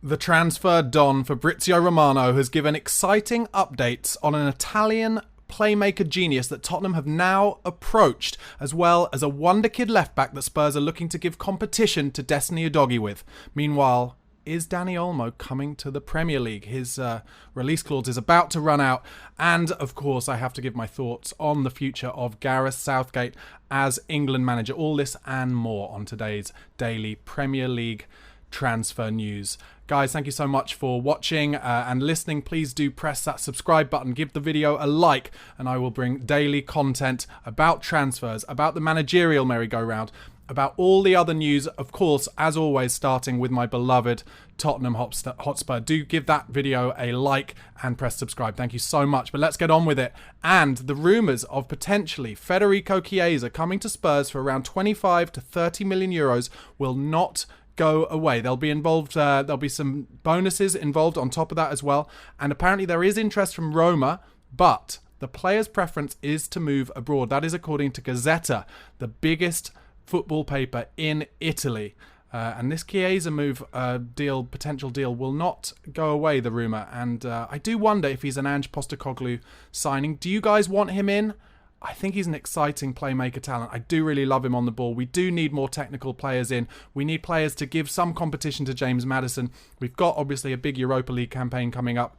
The transfer don Fabrizio Romano has given exciting updates on an Italian playmaker genius that Tottenham have now approached, as well as a wonder kid left-back that Spurs are looking to give competition to Destiny Udogie with. Meanwhile, is Dani Olmo coming to the Premier League? His release clause is about to run out. And, of course, I have to give my thoughts on the future of Gareth Southgate as England manager. All this and more on today's daily Premier League transfer news. Guys, thank you so much for watching and listening. Please do press that subscribe button, give the video a like, and I will bring daily content about transfers, about the managerial merry-go-round, about all the other news, of course, as always, starting with my beloved Tottenham Hotspur. Do give that video a like and press subscribe. Thank you so much. But let's get on with it. And the rumours of potentially Federico Chiesa coming to Spurs for around 25 to 30 million euros will not go away. They'll be involved. There'll be some bonuses involved on top of that as well. And apparently there is interest from Roma, but the player's preference is to move abroad. That is according to Gazzetta, the biggest football paper in Italy. And this Chiesa move potential deal will not go away, the rumour. And I do wonder if he's an Ange Postecoglou signing. Do you guys want him in? I think he's an exciting playmaker talent. I do really love him on the ball. We do need more technical players in. We need players to give some competition to James Maddison. We've got, obviously, a big Europa League campaign coming up.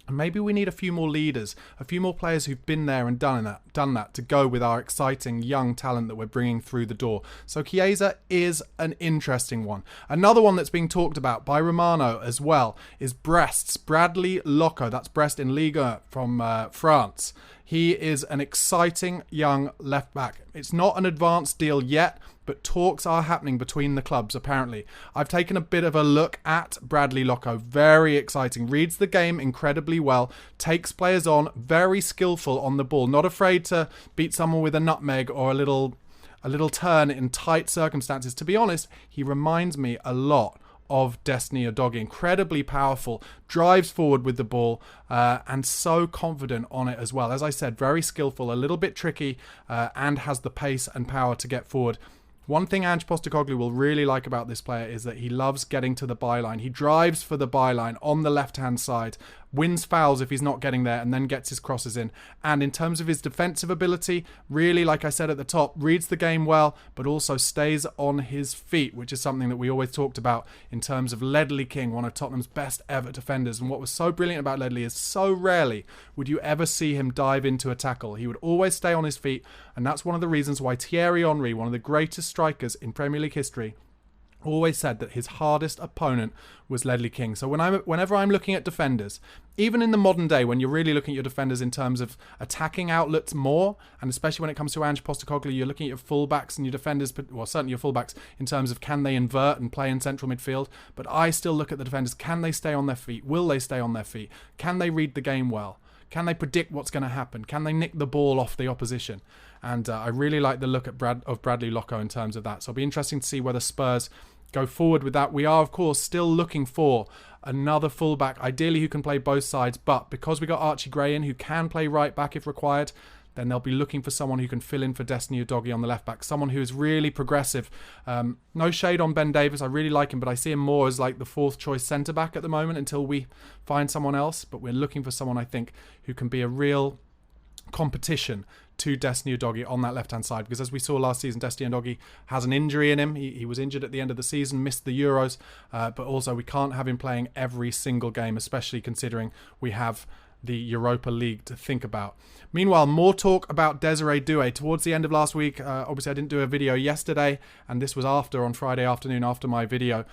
And maybe we need a few more leaders, a few more players who've been there and done that to go with our exciting young talent that we're bringing through the door. So Chiesa is an interesting one. Another one that's being talked about by Romano as well is Brest's Bradley Locco. That's Brest in Liga from France. He is an exciting young left-back. It's not an advanced deal yet, but talks are happening between the clubs, apparently. I've taken a bit of a look at Bradley Locco. Very exciting. Reads the game incredibly well. Takes players on. Very skillful on the ball. Not afraid to beat someone with a nutmeg or a little turn in tight circumstances. To be honest, he reminds me a lot of Destiny Udogie. Incredibly powerful, drives forward with the ball, and so confident on it as well. As I said, very skillful, a little bit tricky, and has the pace and power to get forward. One thing Ange Postecoglou will really like about this player is that he loves getting to the byline. He drives for the byline on the left-hand side, wins fouls if he's not getting there, and then gets his crosses in. And in terms of his defensive ability, really, like I said at the top, reads the game well, but also stays on his feet, which is something that we always talked about in terms of Ledley King, one of Tottenham's best ever defenders. And what was so brilliant about Ledley is so rarely would you ever see him dive into a tackle. He would always stay on his feet, and that's one of the reasons why Thierry Henry, one of the greatest strikers in Premier League history, always said that his hardest opponent was Ledley King. So whenever I'm looking at defenders, even in the modern day, when you're really looking at your defenders in terms of attacking outlets more, and especially when it comes to Ange Postecoglou, you're looking at your fullbacks and your defenders, well, certainly your fullbacks, in terms of can they invert and play in central midfield. But I still look at the defenders. Can they stay on their feet? Will they stay on their feet? Can they read the game well? Can they predict what's going to happen? Can they nick the ball off the opposition? And I really like the look at Bradley Locco in terms of that. So it'll be interesting to see whether Spurs go forward with that. We are, of course, still looking for another fullback, ideally who can play both sides. But because we got Archie Gray in, who can play right back if required, then they'll be looking for someone who can fill in for Destiny Udogie on the left back. Someone who is really progressive. No shade on Ben Davies. I really like him, but I see him more as like the fourth choice centre back at the moment until we find someone else. But we're looking for someone, I think, who can be a real competition to Destiny Udogie on that left-hand side, because as we saw last season, Destiny Udogie has an injury in him. He was injured at the end of the season, missed the Euros, but also we can't have him playing every single game, especially considering we have the Europa League to think about. Meanwhile, more talk about Desiree Doué. Towards the end of last week, obviously I didn't do a video yesterday, and this was on Friday afternoon after my video.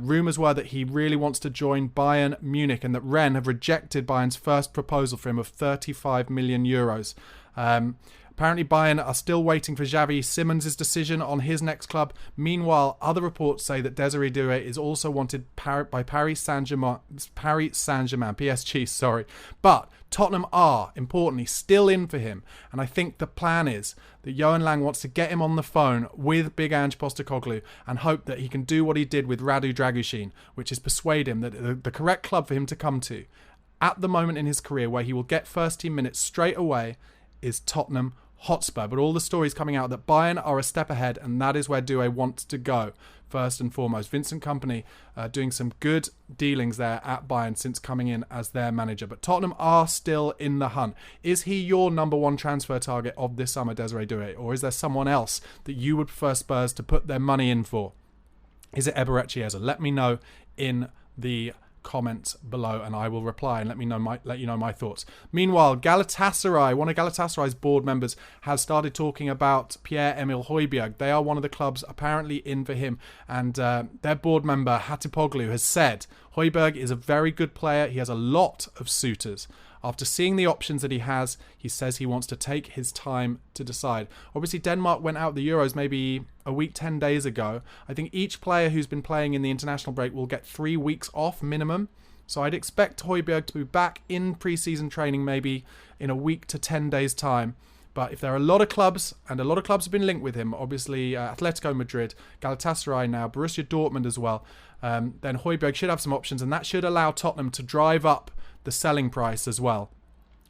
Rumours were that he really wants to join Bayern Munich, and that Rennes have rejected Bayern's first proposal for him of 35 million euros. Apparently Bayern are still waiting for Xavi Simons' decision on his next club. Meanwhile, other reports say that Desiree Doué is also wanted by Paris Saint-Germain, PSG, But Tottenham are, importantly, still in for him. And I think the plan is that Johan Lang wants to get him on the phone with Big Ange Postecoglou and hope that he can do what he did with Radu Dragusin, which is persuade him that the correct club for him to come to at the moment in his career where he will get first team minutes straight away is Tottenham Hotspur. But all the stories coming out that Bayern are a step ahead, and that is where Doué wants to go. First and foremost, Vincent Kompany doing some good dealings there at Bayern since coming in as their manager. But Tottenham are still in the hunt. Is he your number one transfer target of this summer, Desiree Doué? Or is there someone else that you would prefer Spurs to put their money in for? Is it Eberechi Eze? Let me know in the comments below and I will reply and let you know my thoughts. Meanwhile, Galatasaray, one of Galatasaray's board members, has started talking about Pierre-Emile Højbjerg. They are one of the clubs apparently in for him, and their board member Hatipoglu has said Højbjerg is a very good player. He has a lot of suitors. After seeing the options that he says he wants to take his time to decide. Obviously, Denmark went out the Euros maybe a week, 10 days ago. I think each player who's been playing in the international break will get 3 weeks off minimum. So I'd expect Højbjerg to be back in pre-season training maybe in a week to 10 days' time. But if there are a lot of clubs, and a lot of clubs have been linked with him, obviously Atletico Madrid, Galatasaray now, Borussia Dortmund as well, then Højbjerg should have some options, and that should allow Tottenham to drive up the selling price as well.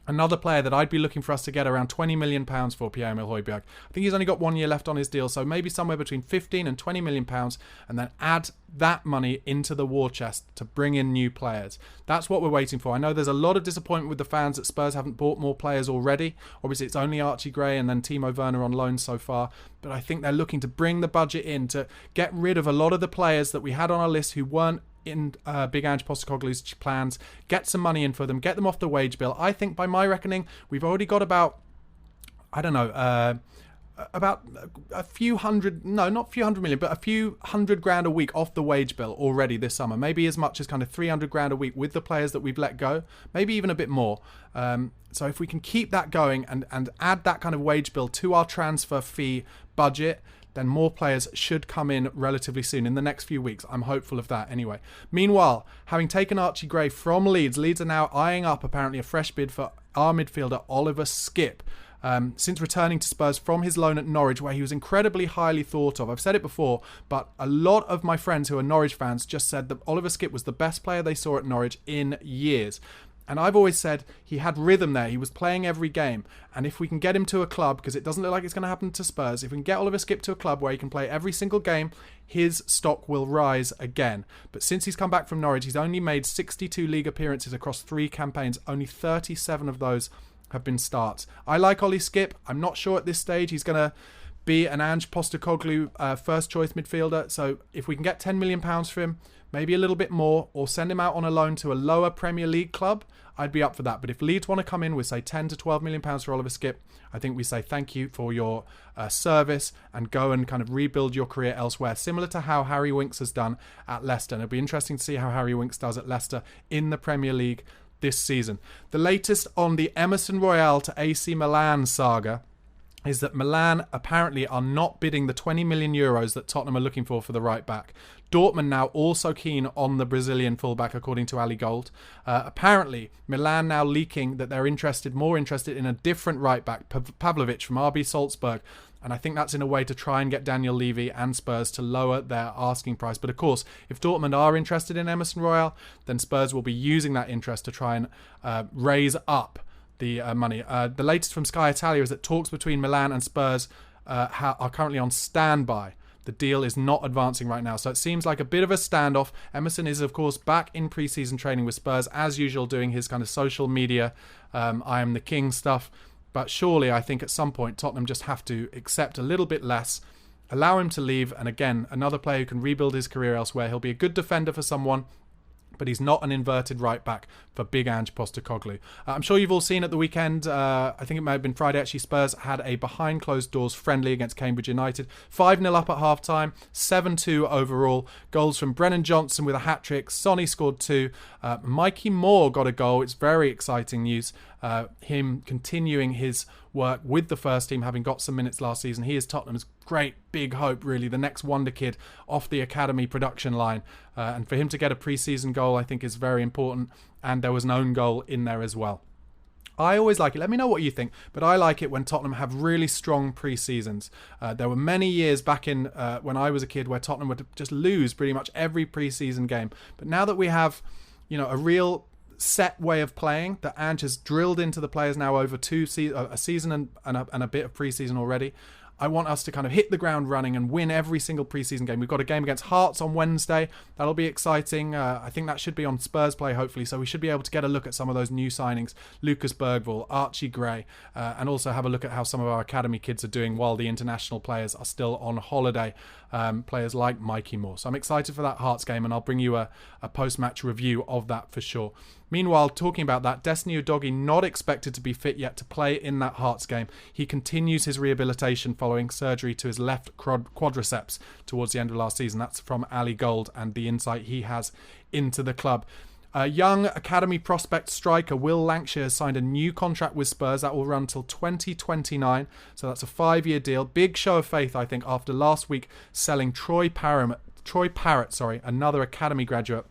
Another player that I'd be looking for us to get around £20 million for, Pierre-Emile Højbjerg. I think he's only got 1 year left on his deal, so maybe somewhere between £15 and £20 million, and then add that money into the war chest to bring in new players. That's what we're waiting for. I know there's a lot of disappointment with the fans that Spurs haven't bought more players already. Obviously, it's only Archie Gray and then Timo Werner on loan so far, but I think they're looking to bring the budget in to get rid of a lot of the players that we had on our list who weren't in Big Ange Postecoglou's plans, get some money in for them, get them off the wage bill. I think by my reckoning, we've already got about a few hundred, no, not a few hundred million, but a few $100,000 a week off the wage bill already this summer. Maybe as much as kind of $300,000 a week with the players that we've let go, maybe even a bit more. So if we can keep that going and add that kind of wage bill to our transfer fee budget, then more players should come in relatively soon, in the next few weeks. I'm hopeful of that anyway. Meanwhile, having taken Archie Gray from Leeds are now eyeing up apparently a fresh bid for our midfielder Oliver Skipp. Since returning to Spurs from his loan at Norwich, where he was incredibly highly thought of. I've said it before, but a lot of my friends who are Norwich fans just said that Oliver Skipp was the best player they saw at Norwich in years. And I've always said he had rhythm there. He was playing every game. And if we can get him to a club, because it doesn't look like it's going to happen to Spurs, if we can get Oliver Skipp to a club where he can play every single game, his stock will rise again. But since he's come back from Norwich, he's only made 62 league appearances across 3 campaigns. Only 37 of those have been starts. I like Ollie Skipp. I'm not sure at this stage he's going to be an Ange Postecoglou first choice midfielder. So if we can get £10 million for him, maybe a little bit more, or send him out on a loan to a lower Premier League club, I'd be up for that. But if Leeds want to come in with, say, £10 to £12 million for Oliver Skipp, I think we say thank you for your service and go and kind of rebuild your career elsewhere, similar to how Harry Winks has done at Leicester. And it'll be interesting to see how Harry Winks does at Leicester in the Premier League this season. The latest on the Emerson Royal to AC Milan saga is that Milan apparently are not bidding the 20 million euros that Tottenham are looking for the right back. Dortmund now also keen on the Brazilian fullback, according to Ali Gold. Apparently, Milan now leaking that they're more interested in a different right back, Pavlovic from RB Salzburg. And I think that's in a way to try and get Daniel Levy and Spurs to lower their asking price. But of course, if Dortmund are interested in Emerson Royal, then Spurs will be using that interest to try and raise up the money. The latest from Sky Italia is that talks between Milan and Spurs are currently on standby. The deal is not advancing right now, so it seems like a bit of a standoff. Emerson is, of course, back in pre-season training with Spurs, as usual, doing his kind of social media, I am the king stuff. But surely, I think at some point, Tottenham just have to accept a little bit less, allow him to leave, and again, another player who can rebuild his career elsewhere. He'll be a good defender for someone, but he's not an inverted right back for Big Ange Postecoglou. I'm sure you've all seen at the weekend, I think it may have been Friday actually, Spurs had a behind closed doors friendly against Cambridge United. 5-0 up at half time, 7-2 overall. Goals from Brennan Johnson with a hat-trick. Sonny scored 2. Mikey Moore got a goal. It's very exciting news. Him continuing his work with the first team, having got some minutes last season. He is Tottenham's great big hope, really, the next wonder kid off the academy production line. And for him to get a pre-season goal, I think is very important. And there was an own goal in there as well. I always like it. Let me know what you think. But I like it when Tottenham have really strong pre-seasons. There were many years back in when I was a kid where Tottenham would just lose pretty much every pre-season game. But now that we have, a real set way of playing that Ange has drilled into the players now over a season and a bit of preseason already. I want us to kind of hit the ground running and win every single preseason game. We've got a game against Hearts on Wednesday. That'll be exciting. I think that should be on Spurs Play, hopefully. So we should be able to get a look at some of those new signings. Lucas Bergvall, Archie Gray, and also have a look at how some of our academy kids are doing while the international players are still on holiday. Players like Mikey Moore. So I'm excited for that Hearts game, and I'll bring you a post-match review of that for sure. Meanwhile, talking about that, Destiny Udogie not expected to be fit yet to play in that Hearts game. He continues his rehabilitation following surgery to his left quadriceps towards the end of last season. That's from Ali Gold and the insight he has into the club. Young academy prospect striker Will Lancashire has signed a new contract with Spurs that will run till 2029. So that's a 5-year deal. Big show of faith, I think, after last week selling Troy Parrott, another academy graduate,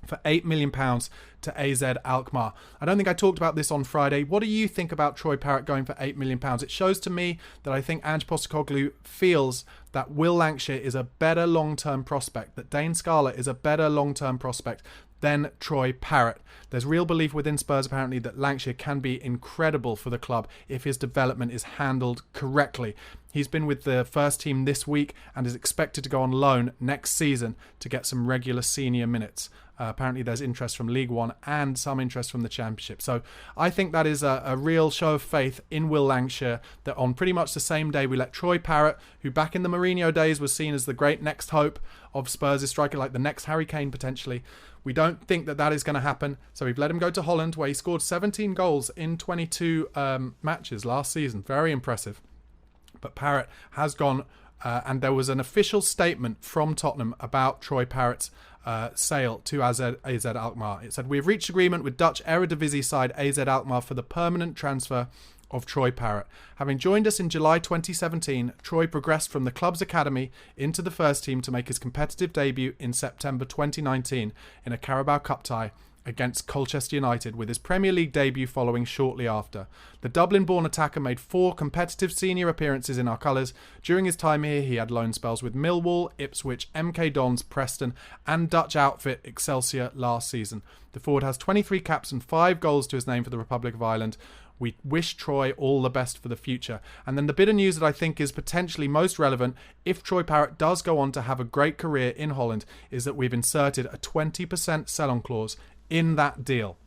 for £8 million to AZ Alkmaar. I don't think I talked about this on Friday. What do you think about Troy Parrott going for £8 million? It shows to me that I think Ange Postecoglou feels that Will Lancashire is a better long-term prospect, that Dane Scarlett is a better long-term prospect than Troy Parrott. There's real belief within Spurs apparently that Lancashire can be incredible for the club if his development is handled correctly. He's been with the first team this week and is expected to go on loan next season to get some regular senior minutes. Apparently there's interest from League One and some interest from the Championship. So I think that is a real show of faith in Will Lancashire, that on pretty much the same day we let Troy Parrott, who back in the Mourinho days was seen as the great next hope of Spurs' striker, like the next Harry Kane potentially. We don't think that is going to happen. So we've let him go to Holland, where he scored 17 goals in 22 matches last season. Very impressive. But Parrott has gone, and there was an official statement from Tottenham about Troy Parrott's sale to AZ Alkmaar. It said, "We have reached agreement with Dutch Eredivisie side AZ Alkmaar for the permanent transfer of Troy Parrott. Having joined us in July 2017, Troy progressed from the club's academy into the first team to make his competitive debut in September 2019 in a Carabao Cup tie against Colchester United, with his Premier League debut following shortly after. The Dublin-born attacker made 4 competitive senior appearances in our colours. During his time here, he had loan spells with Millwall, Ipswich, MK Dons, Preston and Dutch outfit Excelsior last season. The forward has 23 caps and 5 goals to his name for the Republic of Ireland. We wish Troy all the best for the future." And then the bit of news that I think is potentially most relevant, if Troy Parrott does go on to have a great career in Holland, is that we've inserted a 20% sell-on clause in that deal.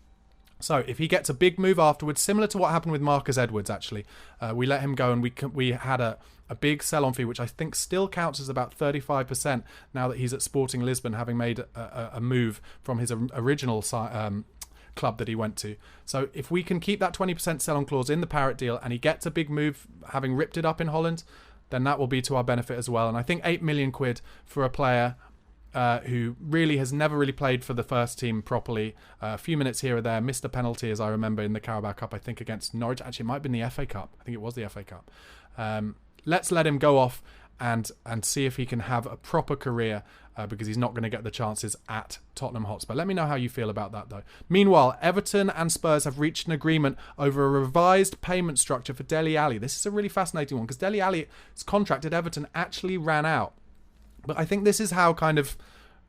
So if he gets a big move afterwards, similar to what happened with Marcus Edwards, actually, we let him go and we had a big sell-on fee, which I think still counts as about 35% now that he's at Sporting Lisbon, having made a move from his original club that he went to. So if we can keep that 20% sell-on clause in the Parrott deal and he gets a big move having ripped it up in Holland, then that will be to our benefit as well. And I think £8 million for a player who really has never really played for the first team properly. A few minutes here or there, missed a penalty, as I remember, in the Carabao Cup, I think against Norwich. Actually, it might have been the FA Cup. I think it was the FA Cup. Let's let him go off and see if he can have a proper career, because he's not going to get the chances at Tottenham Hotspur. Let me know how you feel about that, though. Meanwhile, Everton and Spurs have reached an agreement over a revised payment structure for Dele Alli. This is a really fascinating one, because Dele Alli's contract at Everton actually ran out. But I think this is how kind of,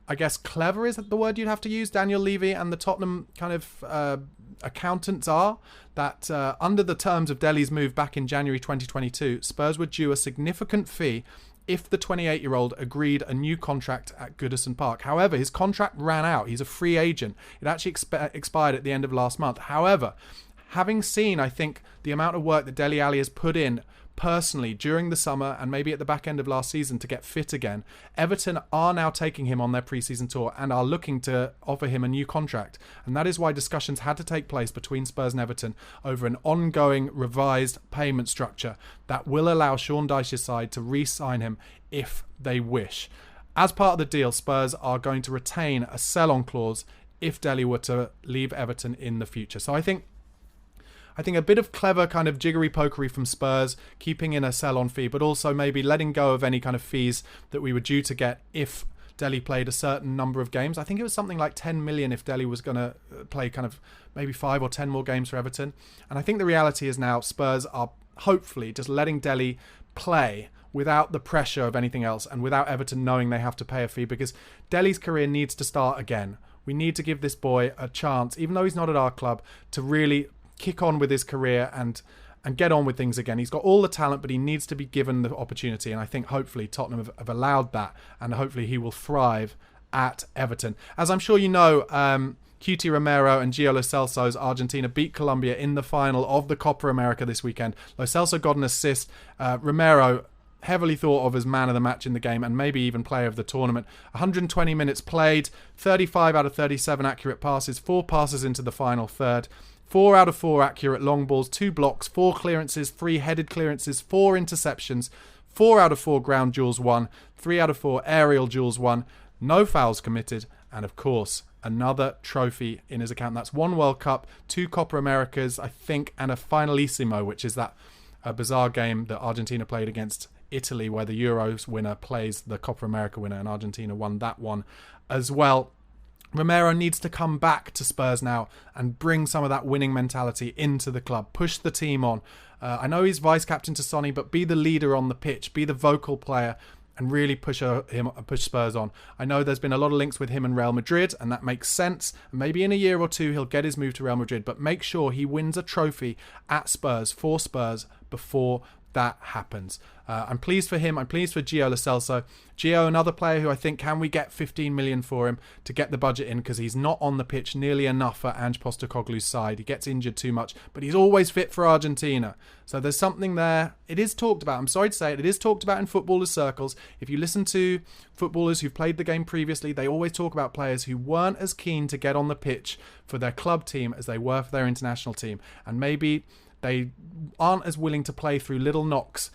I guess, clever is the word you'd have to use, Daniel Levy and the Tottenham kind of accountants are, that under the terms of Dele's move back in January 2022, Spurs were due a significant fee if the 28-year-old agreed a new contract at Goodison Park. However, his contract ran out. He's a free agent. It actually expired at the end of last month. However, having seen, I think, the amount of work that Dele Alli has put in personally during the summer and maybe at the back end of last season to get fit again, Everton are now taking him on their pre-season tour and are looking to offer him a new contract. And that is why discussions had to take place between Spurs and Everton over an ongoing revised payment structure that will allow Sean Dyche's side to re-sign him if they wish. As part of the deal, Spurs are going to retain a sell-on clause if Dele were to leave Everton in the future. So I think a bit of clever kind of jiggery-pokery from Spurs, keeping in a sell-on fee, but also maybe letting go of any kind of fees that we were due to get if Dele played a certain number of games. I think it was something like 10 million if Dele was going to play kind of maybe 5 or 10 more games for Everton. And I think the reality is now Spurs are hopefully just letting Dele play without the pressure of anything else and without Everton knowing they have to pay a fee, because Dele's career needs to start again We need to give this boy a chance, even though he's not at our club, to really kick on with his career and get on with things again. He's got all the talent, but he needs to be given the opportunity. And I think hopefully Tottenham have allowed that, and hopefully he will thrive at Everton. As I'm sure you know, QT Romero and Gio Lo Celso's Argentina beat Colombia in the final of the Copa America this weekend. Lo Celso got an assist. Romero, heavily thought of as man of the match in the game and maybe even player of the tournament. 120 minutes played, 35 out of 37 accurate passes, 4 passes into the final third, 4 out of 4 accurate long balls, 2 blocks, 4 clearances, 3 headed clearances, 4 interceptions, 4 out of 4 ground duels won, 3 out of 4 aerial duels won, no fouls committed, and of course, another trophy in his account. That's 1 World Cup, 2 Copa Americas, I think, and a Finalissimo, which is that bizarre game that Argentina played against Italy, where the Euros winner plays the Copa America winner, and Argentina won that one as well. Romero needs to come back to Spurs now and bring some of that winning mentality into the club. Push the team on. I know he's vice-captain to Sonny, but be the leader on the pitch. Be the vocal player and really push Spurs on. I know there's been a lot of links with him and Real Madrid, and that makes sense. Maybe in a year or two he'll get his move to Real Madrid, but make sure he wins a trophy at Spurs for Spurs before that happens. I'm pleased for him. I'm pleased for Gio Lo Celso. Gio, another player who I think, can we get 15 million for him to get the budget in, because he's not on the pitch nearly enough for Ange Postecoglou's side. He gets injured too much, but he's always fit for Argentina. So there's something there. It is talked about. I'm sorry to say it. It is talked about in footballers' circles. If you listen to footballers who've played the game previously, they always talk about players who weren't as keen to get on the pitch for their club team as they were for their international team. And maybe they aren't as willing to play through little knocks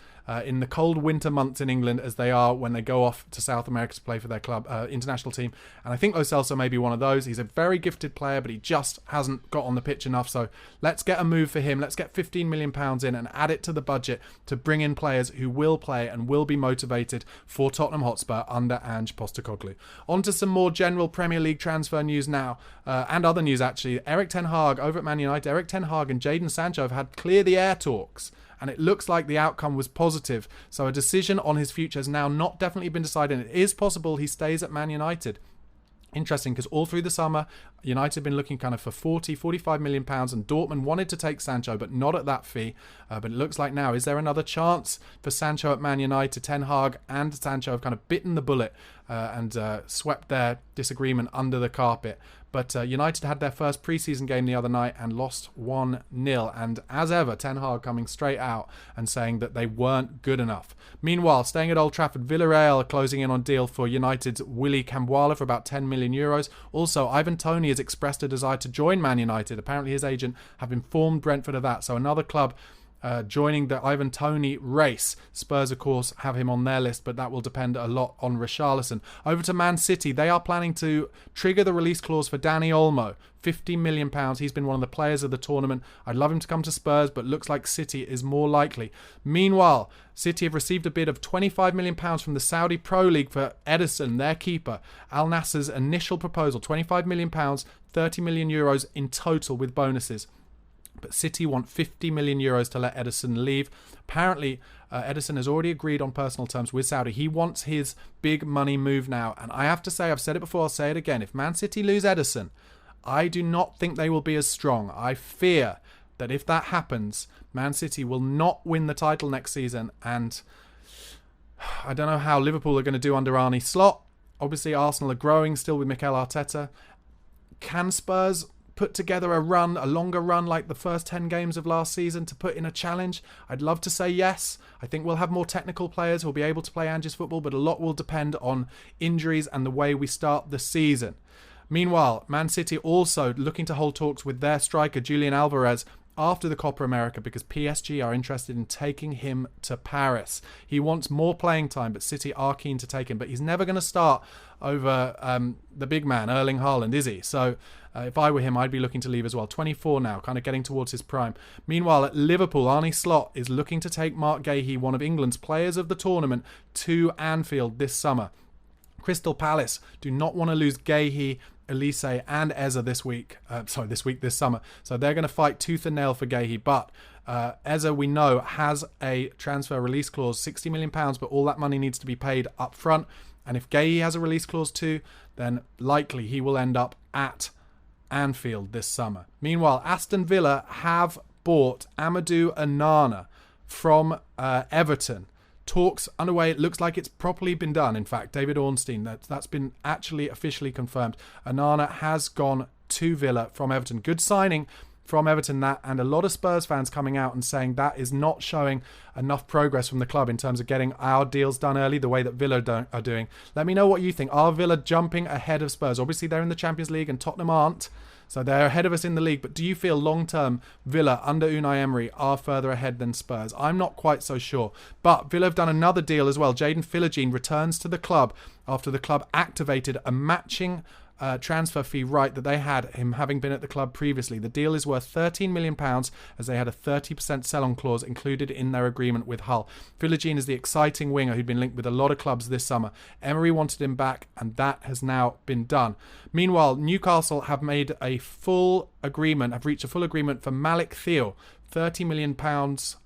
in the cold winter months in England as they are when they go off to South America to play for their club international team. And I think Lo Celso may be one of those. He's a very gifted player, but he just hasn't got on the pitch enough. So let's get a move for him. Let's get £15 million in and add it to the budget to bring in players who will play and will be motivated for Tottenham Hotspur under Ange Postecoglou. On to some more general Premier League transfer news now, and other news actually. Erik ten Hag over at Man United. Erik ten Hag and Jadon Sancho have had clear the air talks, and it looks like the outcome was positive. So a decision on his future has now not definitely been decided. It is possible he stays at Man United. Interesting, because all through the summer, United have been looking kind of for 45 million pounds, and Dortmund wanted to take Sancho, but not at that fee. But it looks like now, is there another chance for Sancho at Man United? Ten Hag and Sancho have kind of bitten the bullet and swept their disagreement under the carpet. But United had their first preseason game the other night and lost 1-0. And as ever, Ten Hag coming straight out and saying that they weren't good enough. Meanwhile, staying at Old Trafford, Villarreal are closing in on deal for United's Willy Cambuala for about 10 million euros. Also, Ivan Toney has expressed a desire to join Man United. Apparently his agent have informed Brentford of that. So another club joining the Ivan Toney race. Spurs, of course, have him on their list, but that will depend a lot on Richarlison. Over to Man City. They are planning to trigger the release clause for Dani Olmo. £50 million. He's been one of the players of the tournament. I'd love him to come to Spurs, but looks like City is more likely. Meanwhile, City have received a bid of £25 million from the Saudi Pro League for Ederson, their keeper. Al Nassr's initial proposal, £25 million, €30 million in total with bonuses. But City want 50 million euros to let Ederson leave. Apparently, Ederson has already agreed on personal terms with Saudi. He wants his big money move now. And I have to say, I've said it before, I'll say it again. If Man City lose Ederson, I do not think they will be as strong. I fear that if that happens, Man City will not win the title next season. And I don't know how Liverpool are going to do under Arne Slot. Obviously, Arsenal are growing still with Mikel Arteta. Can Spurs put together a longer run like the first 10 games of last season to put in a challenge? I'd love to say yes. I think we'll have more technical players who'll be able to play Ange's football, but a lot will depend on injuries and the way we start the season. Meanwhile, Man City also looking to hold talks with their striker Julian Alvarez after the Copa America, because PSG are interested in taking him to Paris. He wants more playing time, but City are keen to take him. But he's never going to start over the big man, Erling Haaland, is he? So if I were him, I'd be looking to leave as well. 24 now, kind of getting towards his prime. Meanwhile, at Liverpool, Arne Slot is looking to take Mark Gahey, one of England's players of the tournament, to Anfield this summer. Crystal Palace do not want to lose Gahey, Elise and Eza this summer. So they're going to fight tooth and nail for Gahey. But Eza, we know, has a transfer release clause, £60 million, but all that money needs to be paid up front. And if Gahey has a release clause too, then likely he will end up at Anfield this summer. Meanwhile, Aston Villa have bought Amadou Onana from Everton. Talks underway. It looks like it's properly been done. In fact, David Ornstein, that's been actually officially confirmed. Onana has gone to Villa from Everton. Good signing from Everton, that, and a lot of Spurs fans coming out and saying that is not showing enough progress from the club in terms of getting our deals done early the way that Villa are doing. Let me know what you think. Are Villa jumping ahead of Spurs? Obviously they're in the Champions League and Tottenham aren't, so they're ahead of us in the league, but do you feel long-term Villa under Unai Emery are further ahead than Spurs? I'm not quite so sure, but Villa have done another deal as well. Jadon Philogene returns to the club after the club activated a matching transfer fee right that they had, him having been at the club previously. The deal is worth £13 million as they had a 30% sell-on clause included in their agreement with Hull. Philogene is the exciting winger who'd been linked with a lot of clubs this summer. Emery wanted him back, and that has now been done. Meanwhile, Newcastle have made a full agreement, have reached a full agreement for Malik Thiel, £30 million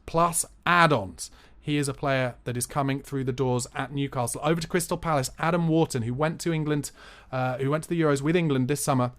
plus add-ons. He is a player that is coming through the doors at Newcastle. Over to Crystal Palace, Adam Wharton, who went to England, who went to the Euros with England this summer.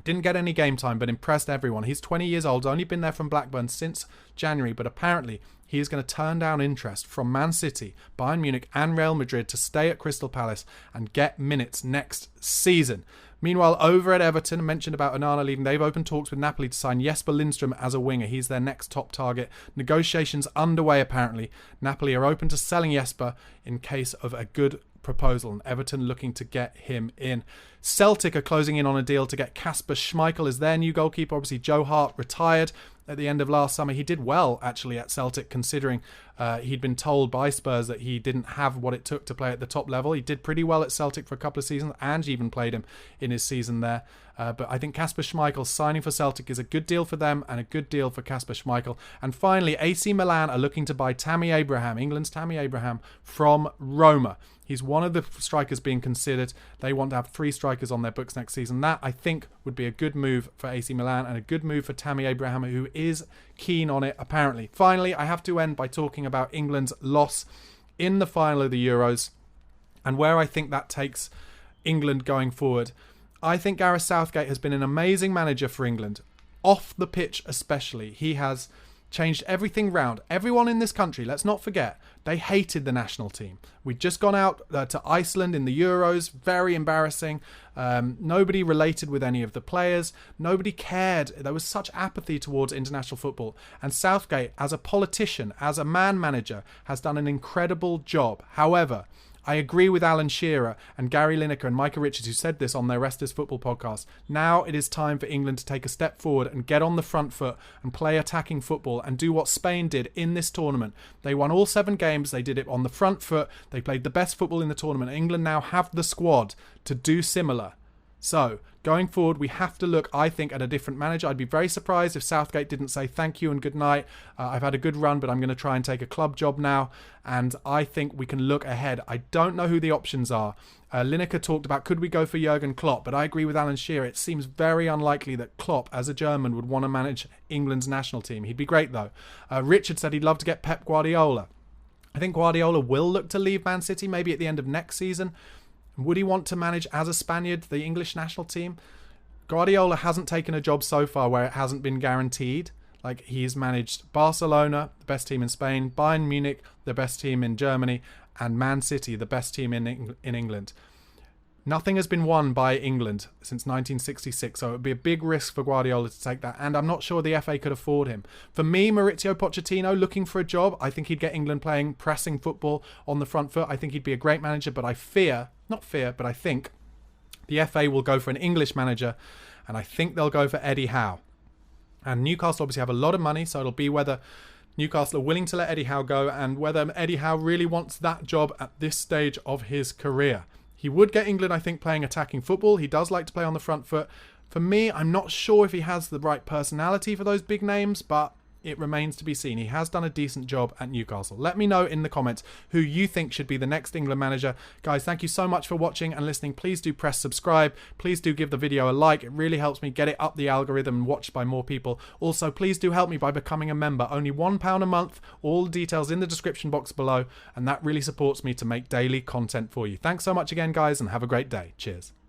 Didn't get any game time, but impressed everyone. He's 20 years old, only been there from Blackburn since January, but apparently he is going to turn down interest from Man City, Bayern Munich and Real Madrid to stay at Crystal Palace and get minutes next season. Meanwhile, over at Everton, I mentioned about Onana leaving, they've opened talks with Napoli to sign Jesper Lindstrom as a winger. He's their next top target. Negotiations underway, apparently. Napoli are open to selling Jesper in case of a good proposal, and Everton looking to get him in. Celtic are closing in on a deal to get Kasper Schmeichel as their new goalkeeper. Obviously, Joe Hart retired at the end of last summer. He did well, actually, at Celtic, considering he'd been told by Spurs that he didn't have what it took to play at the top level. He did pretty well at Celtic for a couple of seasons, and even played him in his season there. But I think Kasper Schmeichel signing for Celtic is a good deal for them and a good deal for Kasper Schmeichel. And finally, AC Milan are looking to buy Tammy Abraham, England's Tammy Abraham, from Roma. He's one of the strikers being considered. They want to have 3 strikers on their books next season. That, I think, would be a good move for AC Milan and a good move for Tammy Abraham, who is keen on it, apparently. Finally, I have to end by talking about England's loss in the final of the Euros and where I think that takes England going forward. I think Gareth Southgate has been an amazing manager for England. Off the pitch especially. He has changed everything round. Everyone in this country, let's not forget, they hated the national team. We'd just gone out to Iceland in the Euros. Very embarrassing. Nobody related with any of the players. Nobody cared. There was such apathy towards international football. And Southgate, as a politician, as a man manager, has done an incredible job. However, I agree with Alan Shearer and Gary Lineker and Micah Richards, who said this on their Rest is Football podcast. Now it is time for England to take a step forward and get on the front foot and play attacking football and do what Spain did in this tournament. They won all 7 games. They did it on the front foot. They played the best football in the tournament. England now have the squad to do similar. So, going forward, we have to look, I think, at a different manager. I'd be very surprised if Southgate didn't say thank you and good night. I've had a good run, but I'm going to try and take a club job now. And I think we can look ahead. I don't know who the options are. Lineker talked about, could we go for Jurgen Klopp? But I agree with Alan Shearer. It seems very unlikely that Klopp, as a German, would want to manage England's national team. He'd be great, though. Richard said he'd love to get Pep Guardiola. I think Guardiola will look to leave Man City, maybe at the end of next season. Would he want to manage, as a Spaniard, the English national team? Guardiola hasn't taken a job so far where it hasn't been guaranteed. Like, he's managed Barcelona, the best team in Spain, Bayern Munich, the best team in Germany, and Man City, the best team in England. Nothing has been won by England since 1966, so it would be a big risk for Guardiola to take that, and I'm not sure the FA could afford him. For me, Maurizio Pochettino, looking for a job, I think he'd get England playing pressing football on the front foot. I think he'd be a great manager, but I think the FA will go for an English manager, and I think they'll go for Eddie Howe. And Newcastle obviously have a lot of money, so it'll be whether Newcastle are willing to let Eddie Howe go and whether Eddie Howe really wants that job at this stage of his career. He would get England, I think, playing attacking football. He does like to play on the front foot. For me, I'm not sure if he has the right personality for those big names, but it remains to be seen. He has done a decent job at Newcastle. Let me know in the comments who you think should be the next England manager. Guys, thank you so much for watching and listening. Please do press subscribe. Please do give the video a like. It really helps me get it up the algorithm and watched by more people. Also, please do help me by becoming a member. Only £1 a month. All the details in the description box below. And that really supports me to make daily content for you. Thanks so much again, guys, and have a great day. Cheers.